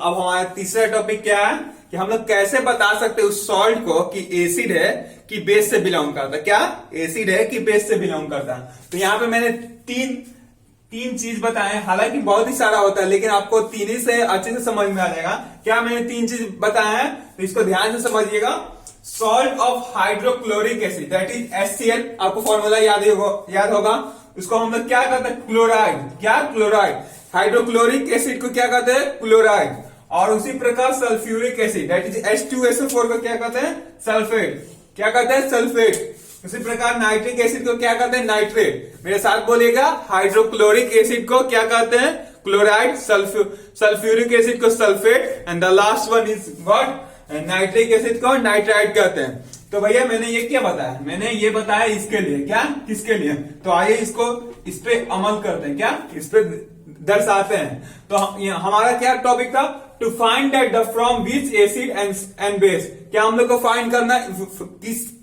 अब हमारा तीसरा टॉपिक क्या है कि हम लोग कैसे बता सकते हैं उस सॉल्ट को कि एसिड है कि बेस से बिलोंग करता है। क्या एसिड है कि बेस से बिलोंग करता है। तो यहाँ पे मैंने तीन चीज बताए, हालांकि बहुत ही सारा होता है लेकिन आपको तीन ही से अच्छे से समझ में आ जाएगा। क्या मैंने तीन चीज बताया है तो इसको ध्यान से समझिएगा। Salt of hydrochloric acid that is HCl, आपको फॉर्मूला याद होगा। उसको हम लोग क्या कहते हैं, क्लोराइड। क्या क्लोराइड। हाइड्रोक्लोरिक एसिड को क्या कहते हैं, क्लोराइड। और उसी प्रकार sulphuric acid that is H2SO4 को क्या कहते हैं, सल्फेट। क्या कहते हैं, सल्फेट। उसी प्रकार नाइट्रिक एसिड को क्या कहते हैं, नाइट्रेट। मेरे साथ बोलिएगा, हाइड्रोक्लोरिक एसिड को क्या कहते हैं, क्लोराइड। सल्फ्यूरिक एसिड को sulphate and the last one is what, nitric acid को नाइट्राइट कहते हैं। तो भैया मैंने ये क्या बताया, मैंने ये बताया इसके लिए। क्या, किसके लिए। तो आइए इसको इस पे अमल करते हैं, क्या इस पे दर्शाते हैं। तो हमारा क्या टॉपिक था, to find that the from which acid and base. क्या हम लोग को फाइंड करना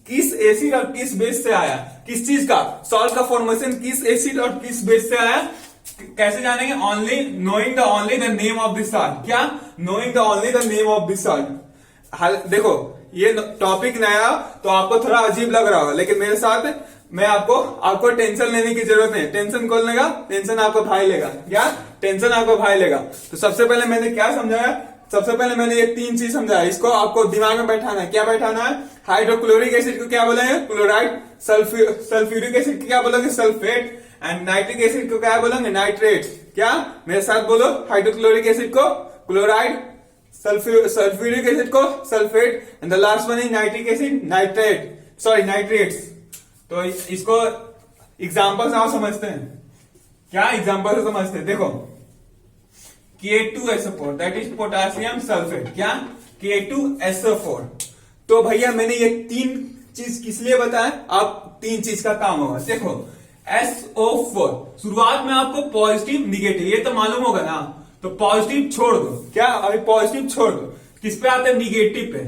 किस एसिड और किस बेस से आया, किस चीज का, सॉल्ट का फॉर्मेशन किस एसिड और किस बेस से आया। कैसे जानेंगे, only knowing the only the name of this salt. क्या, knowing the only the name of this salt. देखो ये टॉपिक नया तो आपको थोड़ा अजीब लग रहा होगा, लेकिन मेरे साथ मैं आपको टेंशन लेने की जरूरत नहीं। टेंशन कौन लेगा, टेंशन आपको भाई लेगा। क्या, टेंशन आपको भाई लेगा। तो सबसे पहले मैंने क्या समझाया, सबसे पहले मैंने ये तीन चीज समझाया। इसको आपको दिमाग में बैठाना है। क्या बैठाना है, हाइड्रोक्लोरिक एसिड को क्या बोलेंगे, क्लोराइड। सल्फ्यूरिक एसिड को क्या बोलोगे, सल्फेट। एंड नाइट्रिक एसिड को क्या बोलेंगे, नाइट्रेट। क्या, मेरे साथ बोलो, हाइड्रोक्लोरिक एसिड को क्लोराइड, सल्फ्यूरिक एसिड को sulphate and the last one is nitric acid, nitrates. तो इसको एग्जांपल से आप समझते हैं। क्या एग्जांपल से समझते हैं, देखो K2SO4 that is potassium sulphate. क्या, K2SO4। तो भैया मैंने ये तीन चीज किस लिए बताया, आप तीन चीज का काम होगा। देखो SO4 शुरुआत में आपको पॉजिटिव निगेटिव ये तो मालूम होगा ना, तो पॉजिटिव छोड़ दो। क्या, अभी पॉजिटिव छोड़ दो, किस पे आते हैं, निगेटिव पे।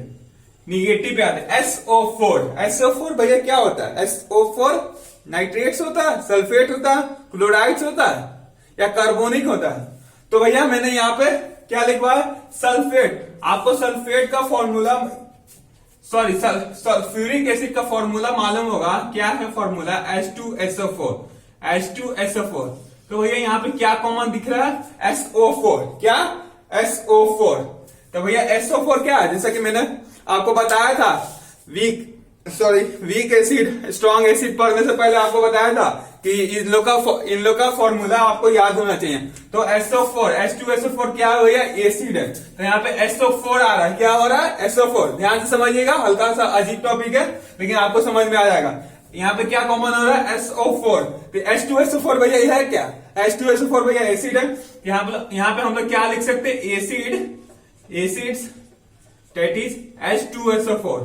निगेटिव पे आते हैं SO4 भैया क्या होता है, SO4 नाइट्रेट्स होता है, सल्फेट होता है, क्लोराइड्स होता है या कार्बोनिक होता है। तो भैया मैंने यहाँ पे क्या लिखवा है, सल्फेट। आपको सल्फेट का फॉर्मूला, सॉरी सल्फ्यूरिक एसिड का फॉर्मूला मालूम होगा। क्या है फॉर्मूला, H2SO4। तो भैया यहाँ पे क्या कॉमन दिख रहा है, SO4। क्या, SO4। तो भैया SO4 क्या है, जैसा कि मैंने आपको बताया था, वीक एसिड स्ट्रॉन्ग एसिड पढ़ने से पहले आपको बताया था कि इन लोग का फॉर्मूला आपको याद होना चाहिए। तो SO4 H2SO4 क्या है भैया, एसिड है। तो यहाँ पे SO4 आ रहा है। क्या हो रहा है, SO4। ध्यान से समझिएगा, हल्का सा अजीब टॉपिक है लेकिन आपको समझ में आ जाएगा। यहाँ पे क्या कॉमन हो रहा है, SO4। तो H2SO4 भैया यह है क्या, H2SO4 भैया एसिड है। यहाँ पे हम लोग क्या लिख सकते हैं, एसिड्स दैट इज H2SO4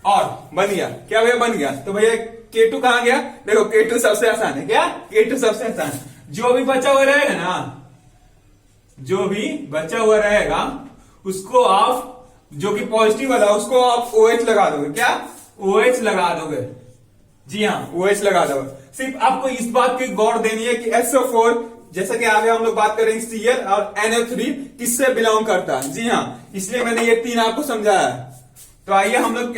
और बन गया। क्या भैया, बन गया। तो भैया K2 कहां गया, देखो K2 सबसे आसान है। क्या, K2 सबसे आसान। जो भी बचा हुआ रहेगा ना, जो भी बचा हुआ रहेगा उसको आप, जो कि पॉजिटिव वाला उसको आप OH लगा दोगे। क्या, OH लगा दोगे। जी हाँ, OH लगा दोगे। सिर्फ आपको इस बात की गौर देनी है कि SO4, जैसा कि आगे हम लोग बात करेंगे Cl और NO3 किससे बिलोंग करता है। जी हाँ, इसलिए मैंने ये तीन आपको समझाया है। तो आइए हम लोग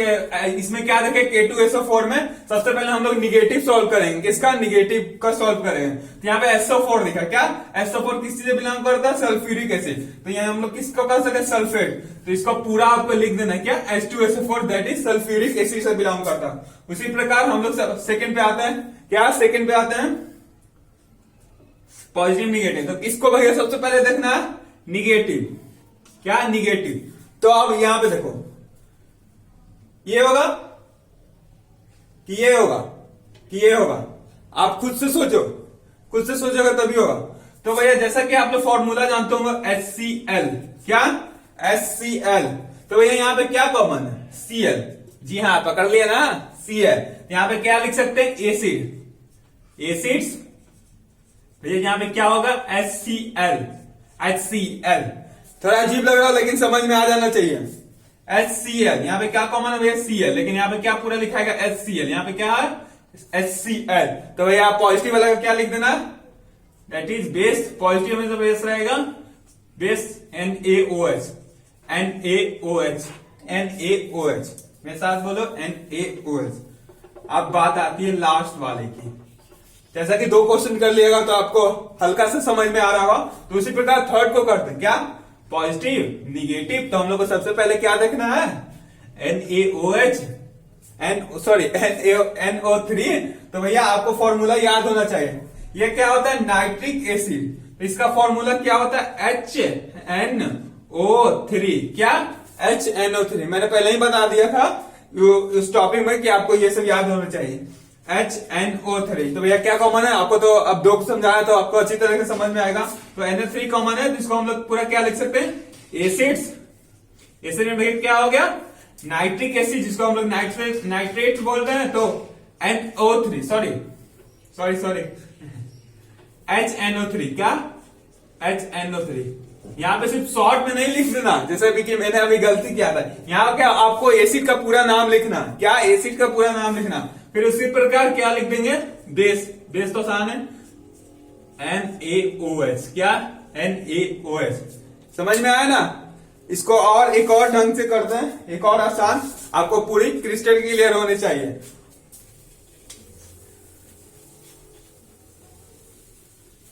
इसमें क्या देखें, K2SO4 में सबसे पहले हम लोग निगेटिव सॉल्व करेंगे। किसका, निगेटिव का सॉल्व करेंगे। तो यहाँ पे SO4 दिखा। क्या, SO4 किस चीज से बिलोंग करता है, सल्फ्यूरिक एसिड। तो यहाँ हम लोग किसको कर सकते हैं, सल्फेट। तो इसको पूरा आपको लिख देना है। क्या, H2SO4 that is sulphuric acid से बिलोंग करता है। उसी प्रकार हम लोग सेकंड पे आते हैं। क्या, सेकंड पे आते हैं, पॉजिटिव निगेटिव। तो किसको भैया सबसे पहले देखना है, निगेटिव। क्या, निगेटिव। तो अब यहां पे देखो, ये होगा कि ये होगा कि ये होगा, आप खुद से सोचोगे तभी होगा। तो भैया जैसा कि आप लोग फॉर्मूला जानते होंगे HCl। क्या, HCl। तो भैया यहाँ पे क्या कॉमन है, Cl। जी हाँ, पकड़ लिया ना, Cl। यहाँ पे क्या लिख सकते हैं, एसिड्स। भैया यहाँ पे क्या होगा, HCl। थोड़ा अजीब लग रहा हो लेकिन समझ में आ जाना चाहिए। HCl, यहाँ पे क्या कॉमन है भैया, Cl, लेकिन यहाँ पे क्या पूरा लिखा है, HCl। यहाँ पे क्या है, HCl। तो भैया आप पॉजिटिव वाला का क्या लिख देना, दैट इज बेस, पॉजिटिव में तो बेस रहेगा, बेस NaOH, NaOH, NaOH, मेरे साथ बोलो NaOH। अब बात आती है लास्ट वाले की। जैसा कि 2 क्वेश्चन कर लिएगा तो आपको हल्का सा समझ में आ रहा होगा, तो उसी प्रकार थर्ड को करते हैं, क्या पॉजिटिव निगेटिव। तो हम लोग को सबसे पहले क्या देखना है, NaOH, NO3। तो भैया आपको फॉर्मूला याद होना चाहिए, ये क्या होता है नाइट्रिक एसिड, इसका फॉर्मूला क्या होता है HNO3, क्या HNO3। मैंने पहले ही बता दिया था उस टॉपिक में कि आपको ये सब याद होना चाहिए, HNO3। तो भैया क्या कॉमन है, आपको तो अब 2 समझाया तो आपको अच्छी तरह से समझ में आएगा। तो NO3 कॉमन है, तो इसको हम लोग पूरा क्या लिख सकते हैं, एसिड्स। एसिड में भैया क्या हो गया, नाइट्रिक एसिड, जिसको हम लोग नाइट्रेट बोलते हैं, तो NO3, सॉरी HNO3, क्या HNO3। यहाँ पे सिर्फ शॉर्ट में नहीं लिख देना, जैसे भी कि मैंने अभी गलती किया था। यहाँ क्या आपको एसिड का पूरा नाम लिखना, क्या एसिड का पूरा नाम लिखना, फिर उसी प्रकार क्या लिख देंगे, बेस। बेस तो आसान है NaOH, क्या NaOH। समझ में आया ना। इसको और एक और ढंग से करते हैं, एक और आसान, आपको पूरी क्रिस्टल क्लियर होनी चाहिए।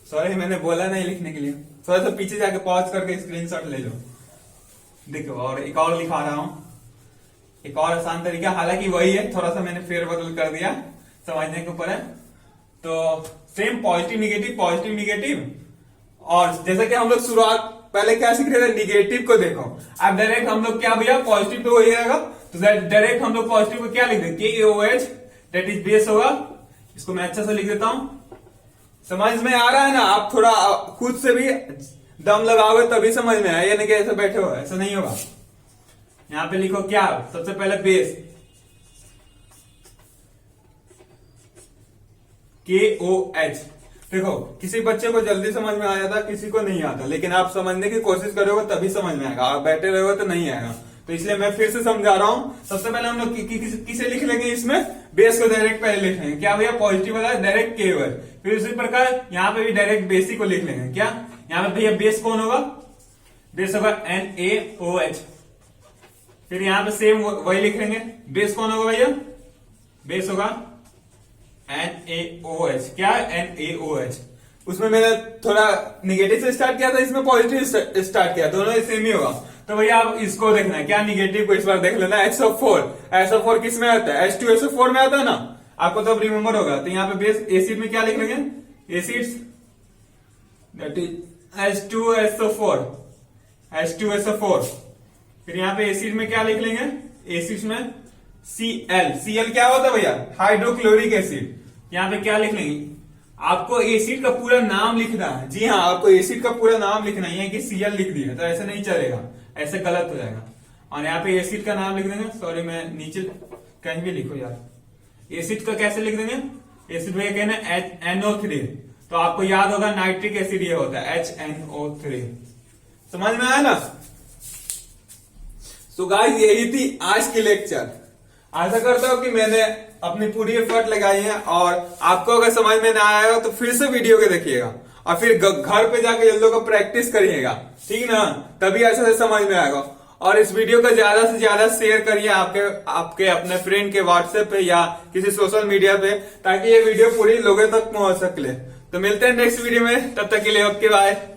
सॉरी मैंने बोला नहीं लिखने के लिए, थोड़ा सा पीछे जाके पॉज करके स्क्रीनशॉट ले लो। देखो और एक और लिखा रहा हूं, एक और आसान तरीका, हालांकि वही है, थोड़ा सा मैंने फेरबदल कर दिया समझने के ऊपर है। तो सेम पॉजिटिव निगेटिव। और जैसा कि हम लोग शुरुआत पहले क्या सीख रहे थे, निगेटिव को देखो। अब डायरेक्ट हम लोग क्या भैया, पॉजिटिव तो वही रहेगा, तो डायरेक्ट हम लोग पॉजिटिव को क्या लिख देंगे, KOH, दैट इज बेस होगा। इसको मैं अच्छा से लिख देता हूं, समझ में आ रहा है ना। आप थोड़ा खुद से भी दम लगाओगे तभी समझ में आए, यानी कि ऐसे बैठे हो, ऐसा नहीं होगा। यहां पे लिखो क्या, सबसे पहले बेस KOH। देखो किसी बच्चे को जल्दी समझ में आ जाता, किसी को नहीं आता, लेकिन आप समझने की कोशिश करोगे तभी समझ में आएगा, आप बैठे रहोगे तो नहीं आएगा। तो इसलिए मैं फिर से समझा रहा हूं। सबसे पहले हम लोग किसे लिख लेंगे, इसमें बेस को डायरेक्ट पहले लिख लेंगे, क्या भैया पॉजिटिव वाला डायरेक्ट KOH। फिर उसी प्रकार यहाँ पे भी डायरेक्ट बेसिक को लिख लेंगे, क्या यहाँ पे भैया बेस कौन होगा, बेस होगा NaOH। फिर यहाँ पे सेम वही लिख लेंगे, बेस कौन होगा भैया, बेस होगा NaOH, क्या NaOH। उसमें मैंने थोड़ा निगेटिव से स्टार्ट किया था, इसमें पॉजिटिव स्टार्ट किया, दोनों सेम ही होगा। तो भैया आप इसको देखना है, क्या निगेटिव को इस बार देख लेना, SO4 किस में आता है, H2SO4 में आता है ना, आपको तो अब रिमेम्बर होगा। तो यहाँ पे बेस एसिड में क्या लिख लेंगे, एसिड्स, दैट इज H2SO4। फिर यहाँ पे एसिड में क्या लिख लेंगे, एसिड में Cl क्या होता है भैया, हाइड्रोक्लोरिक एसिड। यहाँ पे क्या लिख लेंगे, आपको एसिड का पूरा नाम लिखना है। जी हाँ, आपको एसिड का पूरा नाम लिखना है, कि Cl लिख दिया तो ऐसे नहीं चलेगा, ऐसे गलत हो जाएगा। और यहाँ पे एसिड का नाम लिख देंगे, सॉरी मैं नीचे कहीं भी लिखो यार, एसिड का कैसे लिख देंगे, एसिड में कहना NO3, तो आपको याद होगा नाइट्रिक एसिड ये होता है HNO3। समझ में आया ना। सो गाइस यही थी आज की लेक्चर। आशा करता हूं कि मैंने अपनी पूरी एफर्ट लगाई है, और आपको अगर समझ में ना आया हो तो फिर से वीडियो को देखिएगा, और फिर घर पे जाके ये लोगों को प्रैक्टिस करिएगा, ठीक ना, तभी अच्छे से समझ में आएगा। और इस वीडियो को ज्यादा से ज्यादा शेयर करिए आपके अपने फ्रेंड के व्हाट्सएप पे या किसी सोशल मीडिया पे, ताकि ये वीडियो पूरी लोगों तक पहुंच सके। तो मिलते हैं नेक्स्ट वीडियो में, तब तक के लिए ओके बाय।